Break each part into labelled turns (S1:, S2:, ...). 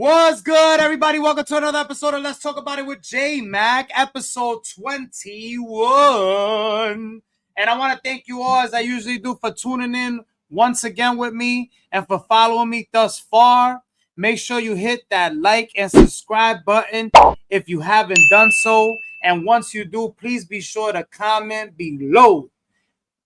S1: What's good, everybody? Welcome to another episode of Let's Talk About It with JMACK, episode 21. And I want to thank you all, as I usually do, for tuning in once again with me and for following me thus far. Make sure you hit that like and subscribe button if you haven't done so. And once you do, please be sure to comment below.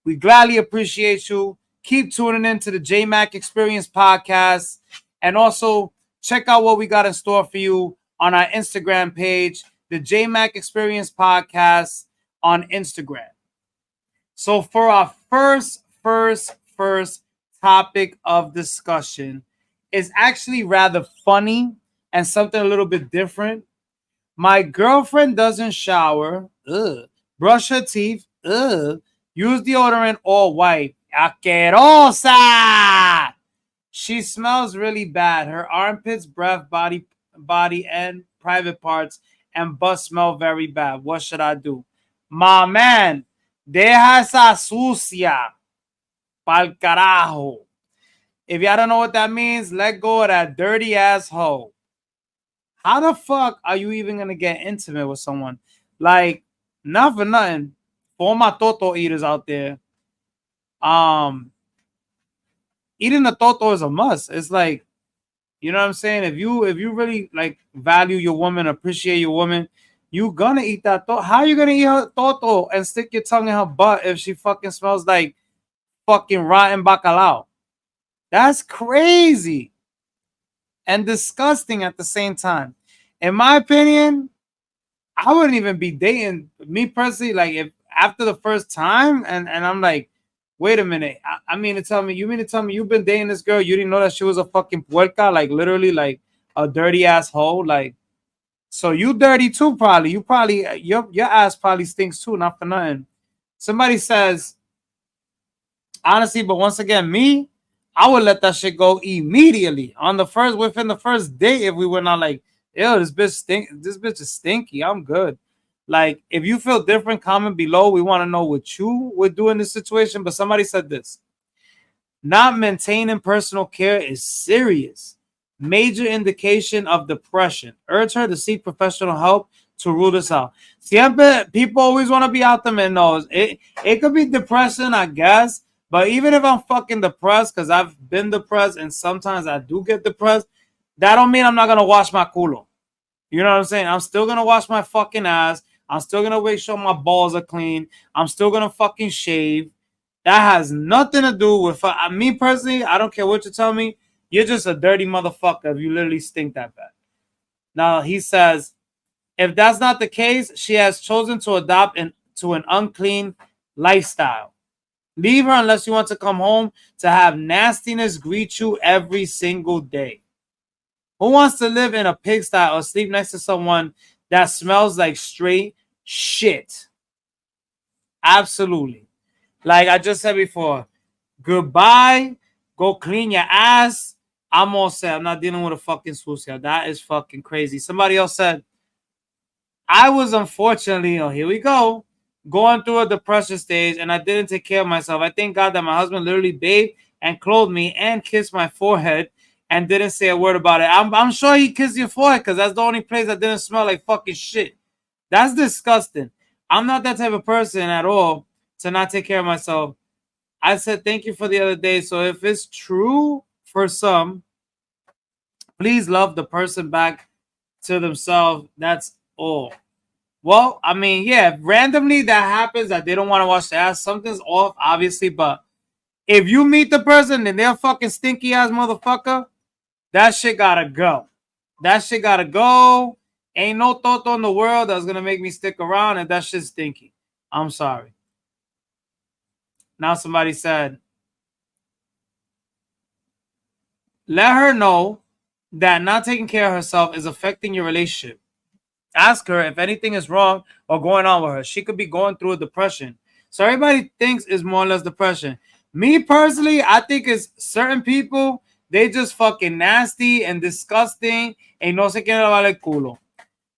S1: We gladly appreciate you. Keep tuning in to the JMACK Experience Podcast. And also, check out what we got in store for you on our Instagram page, the JMACK Experience Podcast on Instagram. So for our first topic of discussion is actually rather funny and something a little bit different. My girlfriend doesn't shower, brush her teeth, use deodorant or wipe. Asquerosa! She smells really bad. Her armpits, breath, body, and private parts and butt smell very bad. What should I do? My man, deja esa sucia pa'l carajo. If y'all don't know what that means, let go of that dirty asshole. How the fuck are you even going to get intimate with someone? Like, not for nothing. For all my toto eaters out there, eating the toto is a must. It's like, you know what I'm saying? If you really like value your woman, appreciate your woman, you gonna eat that toto. How you gonna eat her toto and stick your tongue in her butt if she fucking smells like fucking rotten bacalao? That's crazy and disgusting at the same time. In my opinion, I wouldn't even be dating, me personally, like if after the first time and I'm like, wait a minute. You mean to tell me you've been dating this girl, you didn't know that she was a fucking puerca, like literally like a dirty asshole? Like, so you dirty too, probably. Your ass probably stinks too, not for nothing. Somebody says, honestly, but once again, me, I would let that shit go immediately within the first date. If we were not like, ew, this bitch is stinky, I'm good. Like, if you feel different, comment below. We want to know what you would do in this situation. But somebody said this: not maintaining personal care is serious. Major indication of depression. Urge her to seek professional help to rule this out. Siempre, people always want to be out there and knows. It could be depression, I guess. But even if I'm fucking depressed, because I've been depressed and sometimes I do get depressed, that don't mean I'm not going to wash my culo. You know what I'm saying? I'm still going to wash my fucking ass. I'm still going to make sure my balls are clean. I'm still going to fucking shave. That has nothing to do with me personally. I don't care what you tell me. You're just a dirty motherfucker if you literally stink that bad. Now, he says, if that's not the case, she has chosen to adopt to an unclean lifestyle. Leave her unless you want to come home to have nastiness greet you every single day. Who wants to live in a pigsty or sleep next to someone that smells like straight shit? Absolutely. Like I just said before, goodbye. Go clean your ass. I'm all set. I'm not dealing with a fucking sucia. That is fucking crazy. Somebody else said, I was unfortunately, here we go, going through a depression stage and I didn't take care of myself. I thank God that my husband literally bathed and clothed me and kissed my forehead and didn't say a word about it. I'm sure he kissed your forehead because that's the only place that didn't smell like fucking shit. That's disgusting. I'm not that type of person at all to not take care of myself. I said thank you for the other day. So if it's true for some, please love the person back to themselves. That's all. Well, I mean, yeah, randomly that happens that they don't want to wash their ass. Something's off, obviously, but if you meet the person and they're a fucking stinky ass motherfucker, that shit gotta go. That shit gotta go. Ain't no toto in the world that's gonna make me stick around if that shit's stinky. I'm sorry. Now somebody said, let her know that not taking care of herself is affecting your relationship. Ask her if anything is wrong or going on with her. She could be going through a depression. So everybody thinks it's more or less depression. Me personally, I think it's certain people, they just fucking nasty and disgusting and no se quieren lavar el culo.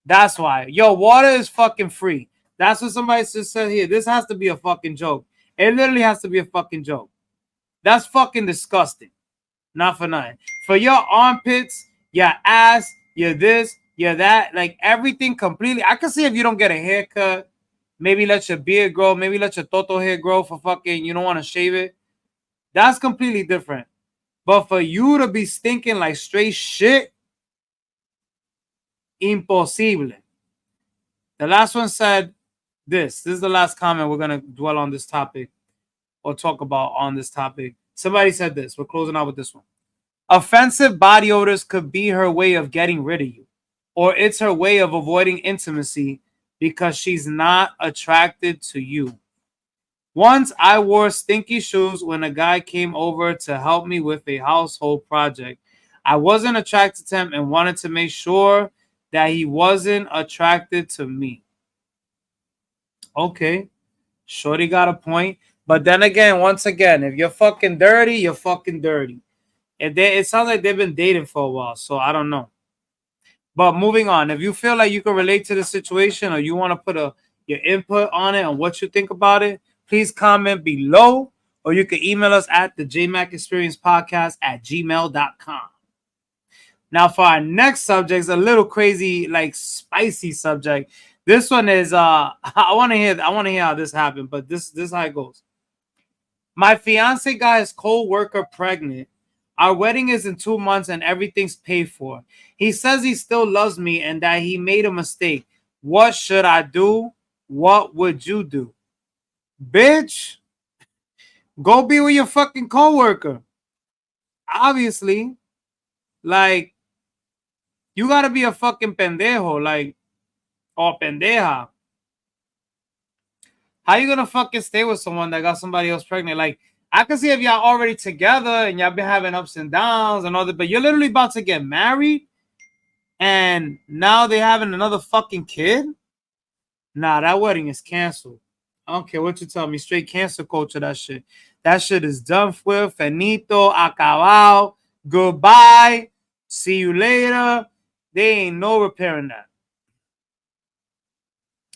S1: That's why. Yo, water is fucking free. That's what somebody just said here. This has to be a fucking joke. It literally has to be a fucking joke. That's fucking disgusting. Not for nothing. For your armpits, Your ass, you're this, you're that. Like everything completely. I can see if you don't get a haircut, maybe let your beard grow, maybe let your toto hair grow for fucking, you don't want to shave it. That's completely different. But for you to be stinking like straight shit, imposible. The last one said this. This is the last comment we're going to dwell on this topic or talk about on this topic. Somebody said this. We're closing out with this one. Offensive body odors could be her way of getting rid of you, or it's her way of avoiding intimacy because she's not attracted to you. Once I wore stinky shoes when a guy came over to help me with a household project. I wasn't attracted to him and wanted to make sure that he wasn't attracted to me. Okay, shorty got a point. But then again, once again, if you're fucking dirty, you're fucking dirty. It sounds like they've been dating for a while, so I don't know. But moving on, if you feel like you can relate to the situation or you want to put your input on it and what you think about it, please comment below, or you can email us at the JMACK at gmail.com. Now for our next subject, is a little crazy, like spicy subject. This one is I want to hear how this happened, but this is how it goes. My fiance got his co-worker pregnant. Our wedding is in 2 months and everything's paid for. He says he still loves me and that he made a mistake. What should I do? What would you do? Bitch, go be with your fucking coworker. Obviously, like, you gotta be a fucking pendejo, like, or pendeja. How you gonna fucking stay with someone that got somebody else pregnant? Like, I can see if y'all already together and y'all been having ups and downs and all that, but you're literally about to get married and now they're having another fucking kid? Nah, that wedding is canceled. I don't care what you tell me. Straight cancel culture, that shit. That shit is done with. Finito, acabado. Goodbye. See you later. They ain't no repairing that.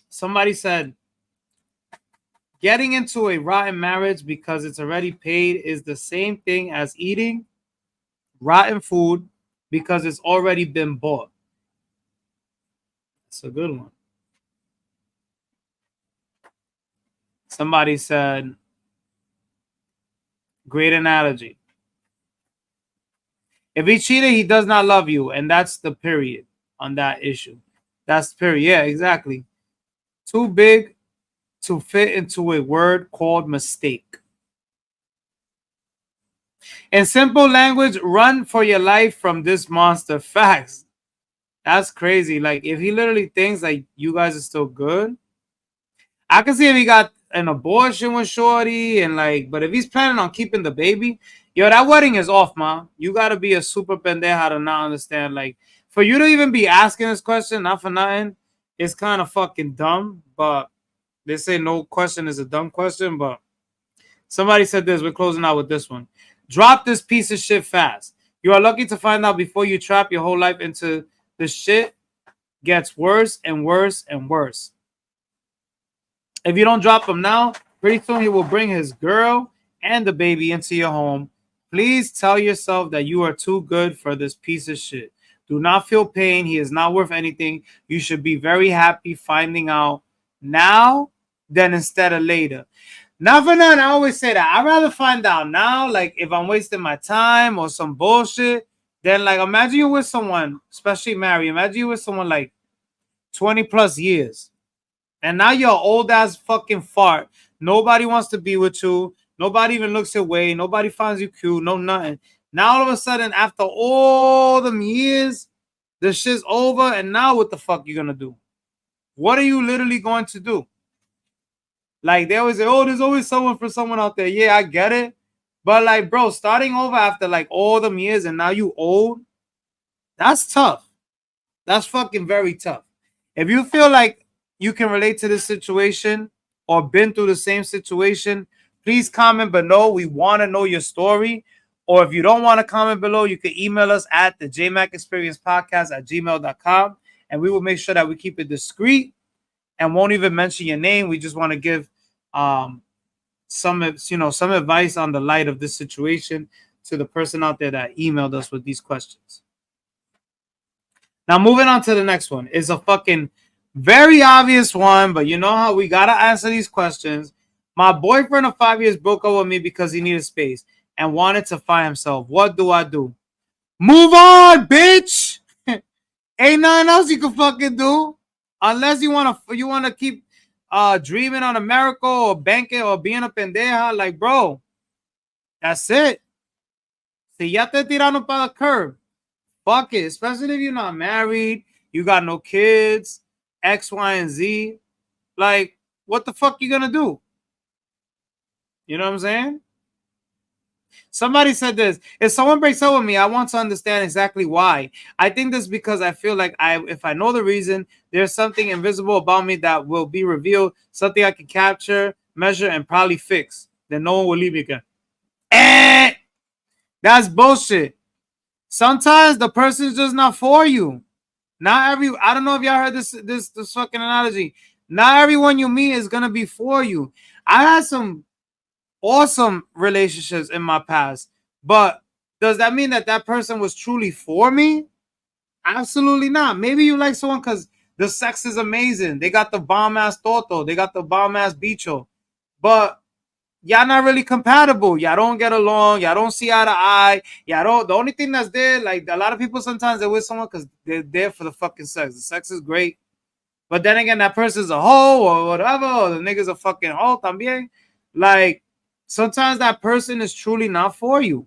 S1: Somebody said, getting into a rotten marriage because it's already paid is the same thing as eating rotten food because it's already been bought. That's a good one. Somebody said, great analogy. If he cheated, he does not love you. And that's the period on that issue. That's the period. Yeah, exactly. Too big to fit into a word called mistake. In simple language, run for your life from this monster. Facts. That's crazy. Like, if he literally thinks like you guys are still good, I can see if he got an abortion with shorty and like, but if he's planning on keeping the baby, yo, that wedding is off, man. You gotta be a super pendeja to not understand. Like, for you to even be asking this question, not for nothing, it's kind of fucking dumb. But they say no question is a dumb question. But somebody said this. We're closing out with this one. Drop this piece of shit fast. You are lucky to find out before you trap your whole life into the shit gets worse and worse and worse. If you don't drop him now, pretty soon he will bring his girl and the baby into your home. Please tell yourself that you are too good for this piece of shit. Do not feel pain. He is not worth anything. You should be very happy finding out now than instead of later. Not for nothing, I always say that. I'd rather find out now, like if I'm wasting my time or some bullshit, than like imagine you with someone, especially married. Imagine you with someone like 20 plus years. And now you're an old ass fucking fart. Nobody wants to be with you. Nobody even looks your way. Nobody finds you cute. No nothing. Now all of a sudden, after all them years, the shit's over. And now what the fuck you gonna do? What are you literally going to do? Like they always say, oh, there's always someone for someone out there. Yeah, I get it. But like, bro, starting over after like all them years and now you old, that's tough. That's fucking very tough. If you feel like you can relate to this situation or been through the same situation, please comment below. We want to know your story. Or if you don't want to comment below, you can email us at the JMACKEXPERIENCEPODCAST at gmail.com. And we will make sure that we keep it discreet and won't even mention your name. We just want to give some advice on the light of this situation to the person out there that emailed us with these questions. Now, moving on to the next one. It's a fucking very obvious one, but you know how we gotta answer these questions. My boyfriend of 5 years broke up with me because he needed space and wanted to find himself. What do I do? Move on, bitch. Ain't nothing else you can fucking do. Unless you wanna keep dreaming on a miracle or banking or being a pendeja. Like, bro, that's it. Si ya te tiraron para the curb, fuck it. Especially if you're not married, you got no kids, X, Y, and Z. Like, what the fuck you gonna do? You know what I'm saying? Somebody said this. If someone breaks up with me, I want to understand exactly why. I think this because I feel like if I know the reason, there's something invisible about me that will be revealed, something I can capture, measure, and probably fix. Then no one will leave me again. That's bullshit. Sometimes the person's just not for you. I don't know if y'all heard this fucking analogy. Not everyone you meet is gonna be for you. I had some awesome relationships in my past, but does that mean that person was truly for me? Absolutely not. Maybe you like someone because the sex is amazing. They got the bomb ass toto. They got the bomb ass bicho, but y'all not really compatible. Y'all don't get along. Y'all don't see eye to eye. Y'all don't. The only thing that's there, like a lot of people, sometimes they're with someone because they're there for the fucking sex. The sex is great, but then again, that person's a hoe or whatever, or the nigga's a fucking hoe también. Like, sometimes that person is truly not for you.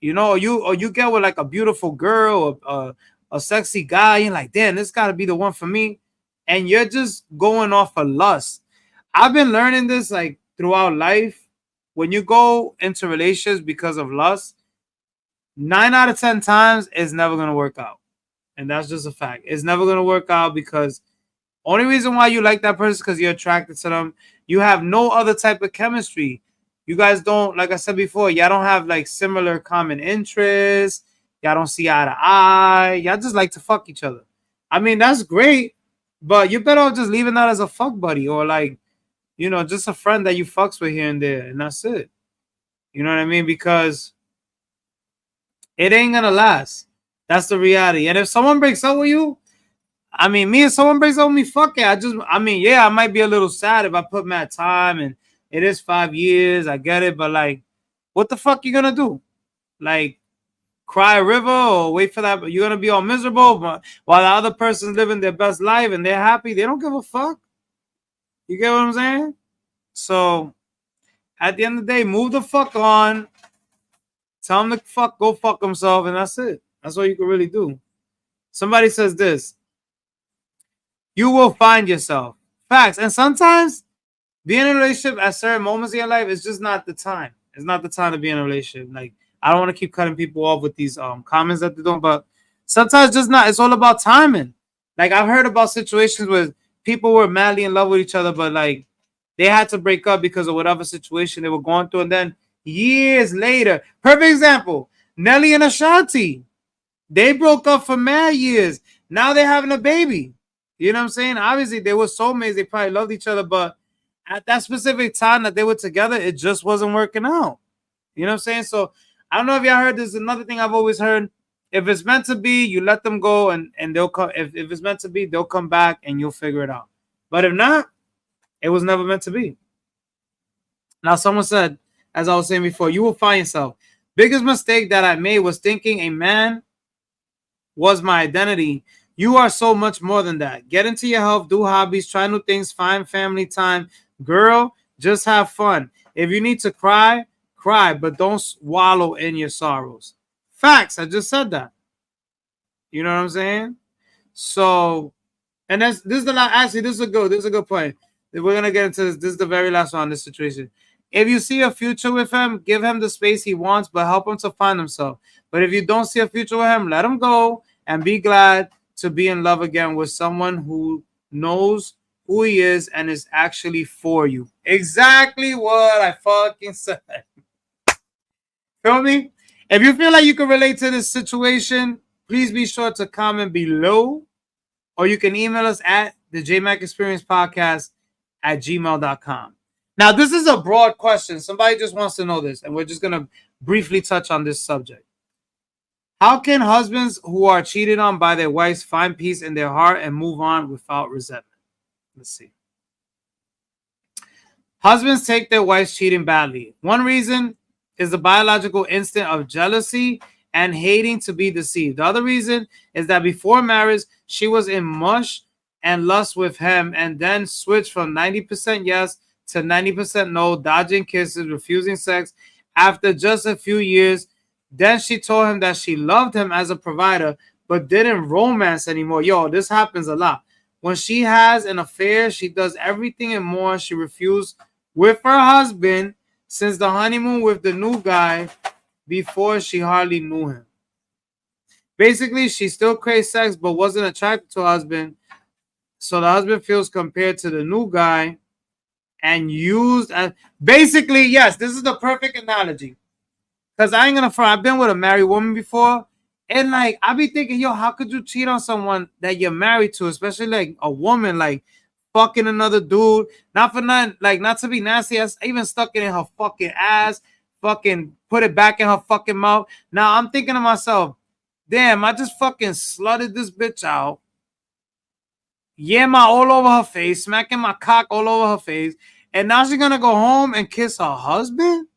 S1: You know, or you get with like a beautiful girl or a sexy guy. You're like, damn, this got to be the one for me, and you're just going off of lust. I've been learning this like throughout life. When you go into relationships because of lust, 9 out of 10 times it's never gonna work out, and that's just a fact. It's never gonna work out because only reason why you like that person is because you're attracted to them. You have no other type of chemistry. You guys don't, like I said before, y'all don't have like similar common interests. Y'all don't see eye to eye. Y'all just like to fuck each other. I mean, that's great, but you better off just leaving that as a fuck buddy or like, you know, just a friend that you fucks with here and there, and that's it. You know what I mean? Because it ain't gonna last. That's the reality. And if someone breaks up with you, I mean, me and someone breaks up with me, fuck it. I mean, yeah, I might be a little sad if I put mad time and it is 5 years. I get it, but like, what the fuck you gonna do? Like, cry a river or wait for that? You're gonna be all miserable, but while the other person's living their best life and they're happy, they don't give a fuck. You get what I'm saying? So at the end of the day, move the fuck on. Tell him to go fuck himself, and that's it. That's all you can really do. Somebody says this. You will find yourself. Facts. And sometimes being in a relationship at certain moments in your life is just not the time. It's not the time to be in a relationship. Like, I don't want to keep cutting people off with these comments that they're doing, but sometimes just not. It's all about timing. Like, I've heard about situations where people were madly in love with each other, but like they had to break up because of whatever situation they were going through. And then years later, perfect example, Nelly and Ashanti. They broke up for mad years. Now they're having a baby. You know what I'm saying? Obviously, they were soulmates. They probably loved each other, but at that specific time that they were together, it just wasn't working out. You know what I'm saying? So I don't know if y'all heard this. Another thing I've always heard: if it's meant to be, you let them go, and they'll come. If it's meant to be, they'll come back, and you'll figure it out. But if not, it was never meant to be. Now, someone said, as I was saying before, you will find yourself. Biggest mistake that I made was thinking a man was my identity. You are so much more than that. Get into your health, do hobbies, try new things, find family time. Girl, just have fun. If you need to cry, cry, but don't wallow in your sorrows. Facts. I just said that. You know what I'm saying? So, and this is the last. Actually, this is a good point. We're gonna get into this. This is the very last one on this situation. If you see a future with him, give him the space he wants, but help him to find himself. But if you don't see a future with him, let him go and be glad to be in love again with someone who knows who he is and is actually for you. Exactly what I fucking said. Feel me? If you feel like you can relate to this situation, please be sure to comment below, or you can email us at the JMACK at gmail.com. Now, this is a broad question. Somebody just wants to know this, and we're just going to briefly touch on this subject. How can husbands who are cheated on by their wives find peace in their heart and move on without resentment? Let's see. Husbands take their wives cheating badly. One reason is the biological instinct of jealousy and hating to be deceived. The other reason is that before marriage, she was in mush and lust with him and then switched from 90% yes to 90% no, dodging kisses, refusing sex. After just a few years, then she told him that she loved him as a provider, but didn't romance anymore. Yo, this happens a lot. When she has an affair, she does everything and more. She refused with her husband since the honeymoon with the new guy before she hardly knew him. Basically, she still craves sex but wasn't attracted to her husband. So the husband feels compared to the new guy and used as basically, yes, this is the perfect analogy. Because I ain't gonna front, I've been with a married woman before. And like I be thinking, yo, how could you cheat on someone that you're married to, especially like a woman, like fucking another dude, not for nothing, like not to be nasty, I even stuck it in her fucking ass, fucking put it back in her fucking mouth. Now I'm thinking to myself, damn, I just fucking slutted this bitch out, yamma all over her face, smacking my cock all over her face, and now she's gonna go home and kiss her husband?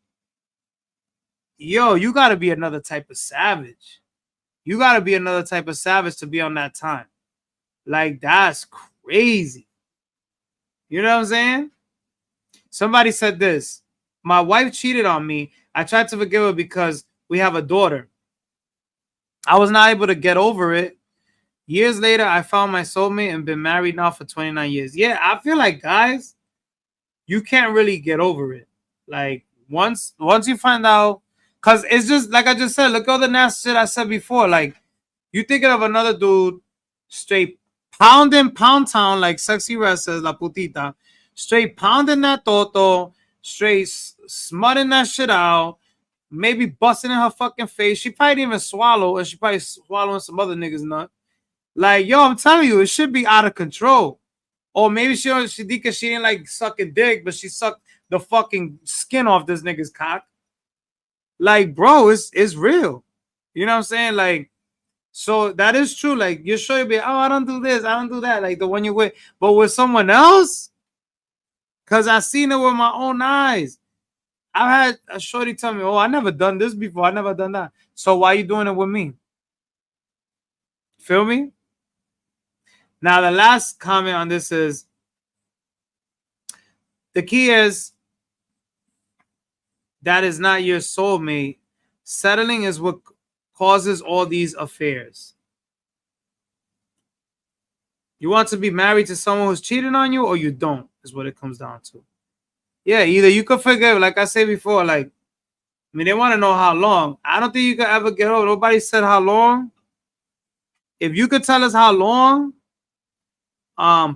S1: Yo, you gotta be another type of savage. You gotta be another type of savage to be on that time. Like, that's crazy. You know what I'm saying? Somebody said this. My wife cheated on me. I tried to forgive her because we have a daughter. I was not able to get over it. Years later, I found my soulmate and been married now for 29 years. Yeah, I feel like, guys, you can't really get over it. Like, once you find out, because it's just, like I just said, look at all the nasty shit I said before. Like, you thinking of another dude straight pounding Pound Town, like Sexy Red says, La Putita, straight pounding that toto, straight smutting that shit out, maybe busting in her fucking face. She probably didn't even swallow, and she probably swallowing some other niggas' nut. Like, yo, I'm telling you, it should be out of control. Or maybe she didn't like sucking dick, but she sucked the fucking skin off this nigga's cock. Like, bro, it's real. You know what I'm saying? Like, so that is true. Like, you're sure you'll be, oh, I don't do this, I don't do that. Like the one you're with, but with someone else, because I seen it with my own eyes. I've had a shorty tell me, oh, I never done this before. I never done that. So why you doing it with me? Feel me? Now, the last comment on this is, the key is, that is not your soulmate. Settling is what causes all these affairs. You want to be married to someone who's cheating on you, or you don't, is what it comes down to. Yeah, either you could forgive, like I said before, like, I mean, they want to know how long. I don't think you could ever get over. Nobody said how long. If you could tell us how long,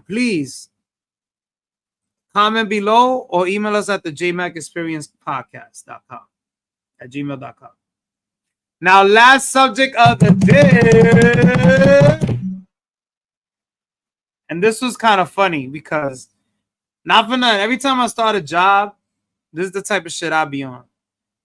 S1: please comment below or email us at the JMACKExperiencepodcast.com at gmail.com. Now, last subject of the day. And this was kind of funny because, not for nothing, every time I start a job, this is the type of shit I be on.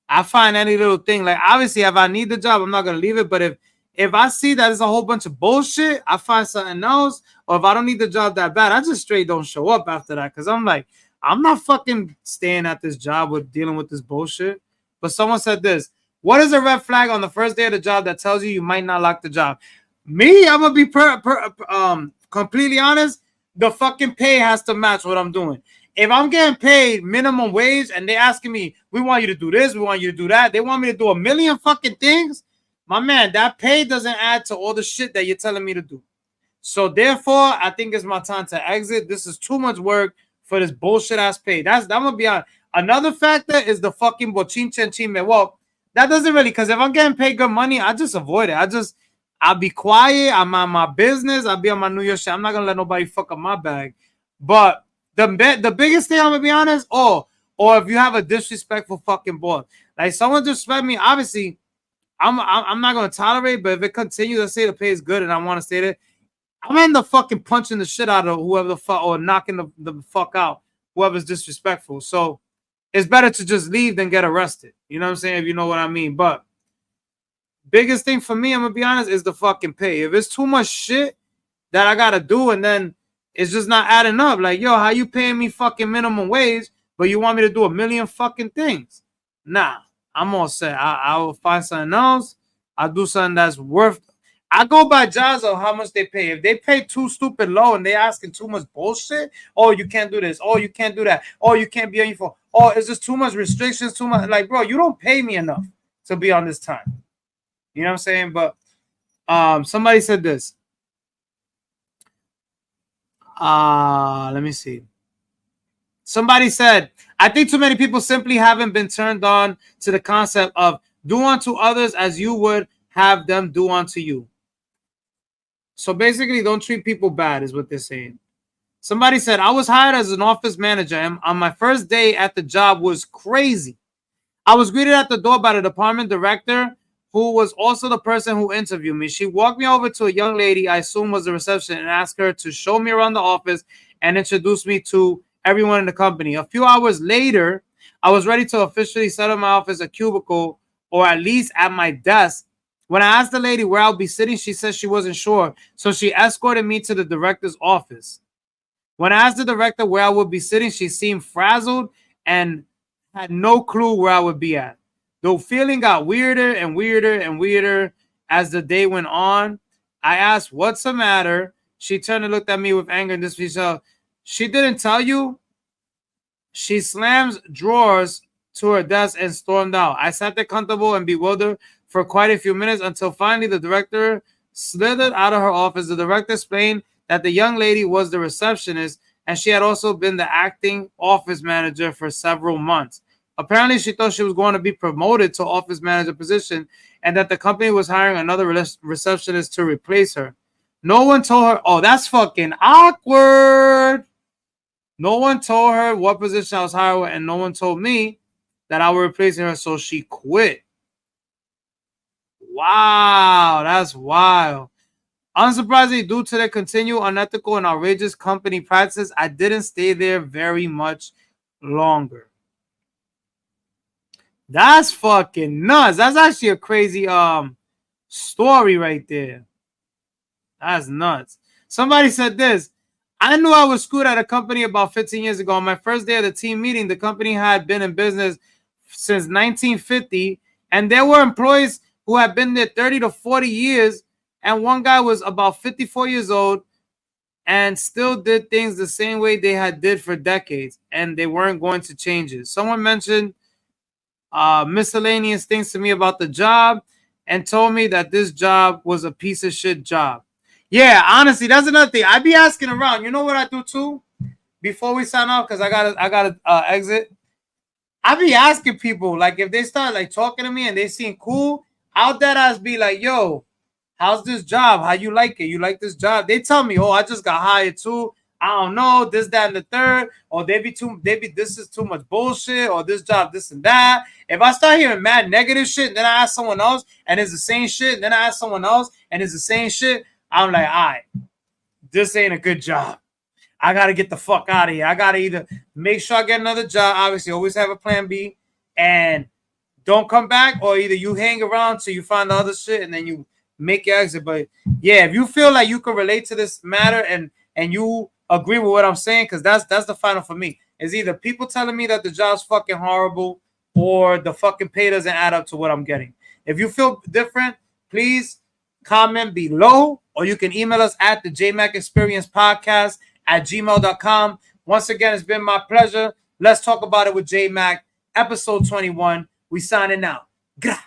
S1: I find any little thing, like, obviously, if I need the job, I'm not going to leave it. But if I see that it's a whole bunch of bullshit, I find something else. Or if I don't need the job that bad, I just straight don't show up after that. Because I'm like, I'm not fucking staying at this job with dealing with this bullshit. But someone said this. What is a red flag on the first day of the job that tells you might not like the job? Me, I'm going to be completely honest. The fucking pay has to match what I'm doing. If I'm getting paid minimum wage and they asking me, we want you to do this, we want you to do that, they want me to do a million fucking things, my man, that pay doesn't add to all the shit that you're telling me to do. So therefore, I think it's my time to exit. This is too much work for this bullshit ass pay. I'm gonna be honest. Another factor is the fucking bochinche and chisme. Well, that doesn't really, because if I'm getting paid good money, I just avoid it. I'll be quiet. I'm on my business. I'll be on my New Year shit. I'm not gonna let nobody fuck up my bag. But the biggest thing, I'm gonna be honest, or if you have a disrespectful fucking boss, like someone disrespect me, obviously, I'm not gonna tolerate. But if it continues, to say the pay is good and I want to stay there, I'm end up fucking punching the shit out of whoever the fuck, or knocking the fuck out whoever's disrespectful. So it's better to just leave than get arrested. You know what I'm saying? If you know what I mean. But biggest thing for me, I'm gonna be honest, is the fucking pay. If it's too much shit that I gotta do and then it's just not adding up, like, yo, how you paying me fucking minimum wage, but you want me to do a million fucking things? Nah, I'm all set. I will find something else. I'll do something that's worth. I go by jobs of how much they pay. If they pay too stupid low and they asking too much bullshit, oh, you can't do this, oh, you can't do that, oh, you can't be on your phone, oh, it's just too much restrictions, too much. Like, bro, you don't pay me enough to be on this time. You know what I'm saying? But somebody said this. Let me see. Somebody said, I think too many people simply haven't been turned on to the concept of do unto others as you would have them do unto you. So basically, don't treat people bad is what they're saying. Somebody said, I was hired as an office manager, and on my first day at the job was crazy. I was greeted at the door by the department director, who was also the person who interviewed me. She walked me over to a young lady I assume was the reception and asked her to show me around the office and introduce me to everyone in the company. A few hours later, I was ready to officially set up my office a cubicle, or at least at my desk. When I asked the lady where I'll be sitting, she said she wasn't sure, so she escorted me to the director's office. When I asked the director where I would be sitting, she seemed frazzled and had no clue where I would be at. The feeling got weirder and weirder and weirder as the day went on. I asked, what's the matter? She turned and looked at me with anger and disbelief. She didn't tell you? She slams drawers to her desk and stormed out. I sat there comfortable and bewildered for quite a few minutes until finally the director slithered out of her office. The director explained that the young lady was the receptionist and she had also been the acting office manager for several months. Apparently, she thought she was going to be promoted to office manager position and that the company was hiring another receptionist to replace her. No one told her, oh, that's fucking awkward. No one told her what position I was hired with, and no one told me that I was replacing her, so she quit. Wow, that's wild. Unsurprisingly, due to their continued unethical and outrageous company practices, I didn't stay there very much longer. That's fucking nuts. That's actually a crazy story right there. That's nuts. Somebody said this. I knew I was screwed at a company about 15 years ago. On my first day of the team meeting, the company had been in business since 1950, and there were employees who had been there 30 to 40 years, and one guy was about 54 years old and still did things the same way they had did for decades, and they weren't going to change it. Someone mentioned miscellaneous things to me about the job and told me that this job was a piece of shit job. Yeah, honestly, that's another thing. I be asking around. You know what I do too? Before we sign off, because I gotta exit. I be asking people, like, if they start like talking to me and they seem cool, I'll dead ass be like, yo, how's this job? How you like it? You like this job? They tell me, oh, I just got hired too. I don't know, this, that, and the third, or they be this is too much bullshit, or this job, this and that. If I start hearing mad negative shit, and then I ask someone else, and it's the same shit, and then I ask someone else, and it's the same shit, I'm like, all right, this ain't a good job. I gotta get the fuck out of here. I gotta either make sure I get another job, obviously always have a plan B, and don't come back, or either you hang around till you find the other shit, and then you make your exit. But yeah, if you feel like you can relate to this matter and you agree with what I'm saying, because that's the final for me. Is either people telling me that the job's fucking horrible or the fucking pay doesn't add up to what I'm getting. If you feel different, please comment below, or you can email us at the JMACK at gmail.com. Once again, it's been my pleasure. Let's talk about it with JMACK, episode 21. We signing out. Grah.